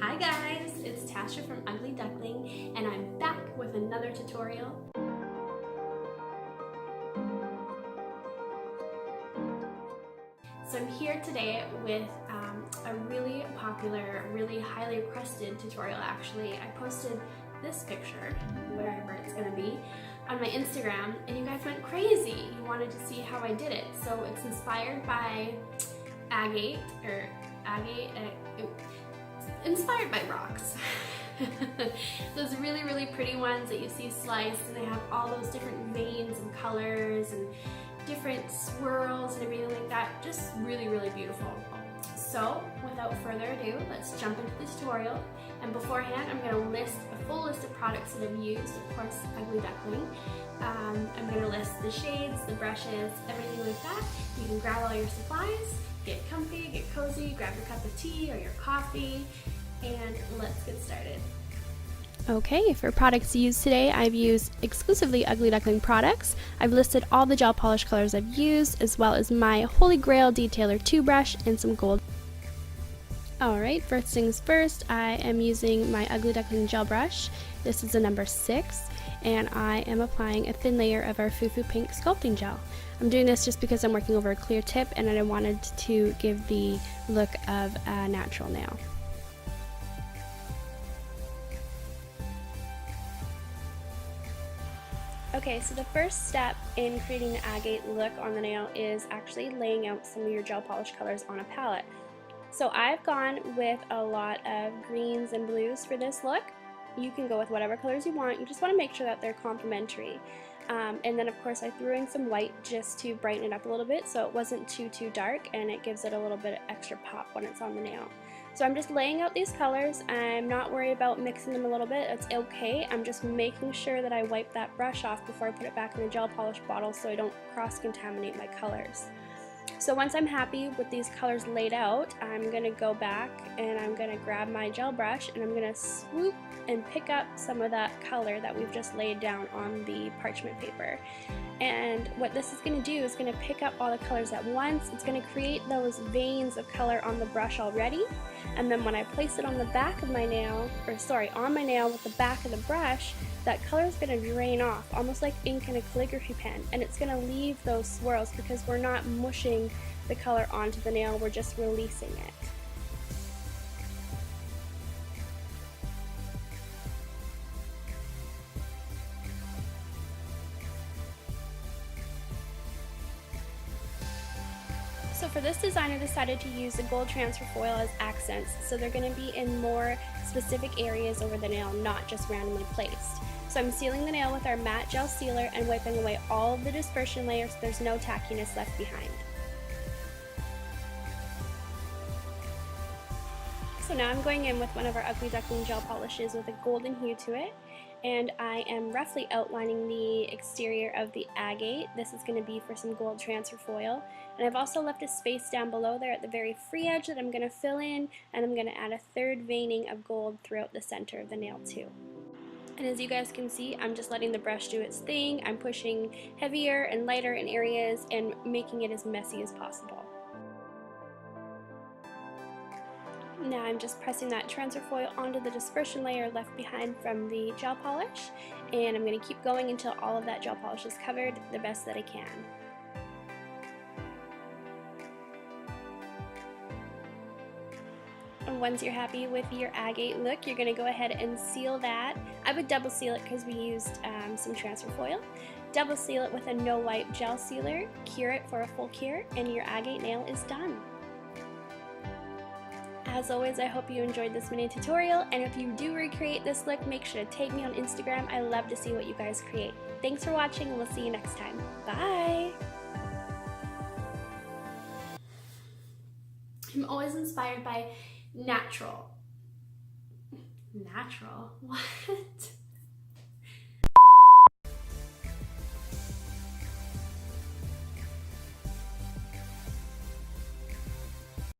Hi guys, it's Natasha from Ugly Duckling, and I'm back with another tutorial. So I'm here today with a really popular, really highly requested tutorial actually. I posted this picture, wherever it's gonna be, on my Instagram, and you guys went crazy. You wanted to see how I did it. So it's inspired by Agate, inspired by rocks. Those really, really pretty ones that you see sliced, and they have all those different veins and colors and different swirls and everything like that. Just really, really beautiful. So without further ado, let's jump into the tutorial. And beforehand, I'm going to list a full list of products that I've used, of course, Ugly Duckling. I'm going to list the shades, the brushes, everything like that. You can grab all your supplies, get comfy, get cozy, grab your cup of tea or your coffee, and let's get started. Okay, for products used today, I've used exclusively Ugly Duckling products. I've listed all the gel polish colors I've used, as well as my Holy Grail Detailer 2 brush and some gold. Alright, first things first, I am using my Ugly Duckling gel brush. This is a number 6, and I am applying a thin layer of our Fufu Pink sculpting gel. I'm doing this just because I'm working over a clear tip and I wanted to give the look of a natural nail. Okay, so the first step in creating the agate look on the nail is actually laying out some of your gel polish colors on a palette. So I've gone with a lot of greens and blues for this look. You can go with whatever colors you want. You just want to make sure that they're complementary. And then of course I threw in some white just to brighten it up a little bit so it wasn't too dark, and it gives it a little bit of extra pop when it's on the nail. So I'm just laying out these colors. I'm not worried about mixing them a little bit. It's okay. I'm just making sure that I wipe that brush off before I put it back in the gel polish bottle so I don't cross-contaminate my colors. So once I'm happy with these colors laid out, I'm going to go back and I'm going to grab my gel brush and I'm going to swoop and pick up some of that color that we've just laid down on the parchment paper. And what this is going to do is going to pick up all the colors at once. It's going to create those veins of color on the brush already, and then when I place it on the back of my nail, on my nail with the back of the brush, that color is going to drain off, almost like ink in a calligraphy pen, and it's going to leave those swirls because we're not mushing the color onto the nail, we're just releasing it. So for this design, I decided to use the gold transfer foil as accents, so they're going to be in more specific areas over the nail, not just randomly placed. So I'm sealing the nail with our matte gel sealer and wiping away all of the dispersion layers so there's no tackiness left behind. So now I'm going in with one of our Ugly Duckling gel polishes with a golden hue to it, and I am roughly outlining the exterior of the agate. This is going to be for some gold transfer foil, and I've also left a space down below there at the very free edge that I'm going to fill in, and I'm going to add a third veining of gold throughout the center of the nail too. And as you guys can see, I'm just letting the brush do its thing. I'm pushing heavier and lighter in areas and making it as messy as possible. Now I'm just pressing that transfer foil onto the dispersion layer left behind from the gel polish, and I'm going to keep going until all of that gel polish is covered the best that I can. And once you're happy with your agate look, you're going to go ahead and seal that. I would double seal it because we used some transfer foil. Double seal it with a no wipe gel sealer, cure it for a full cure, and your agate nail is done. As always, I hope you enjoyed this mini tutorial, and if you do recreate this look, make sure to tag me on Instagram. I love to see what you guys create. Thanks for watching, and we'll see you next time. Bye! I'm always inspired by natural. Natural? What?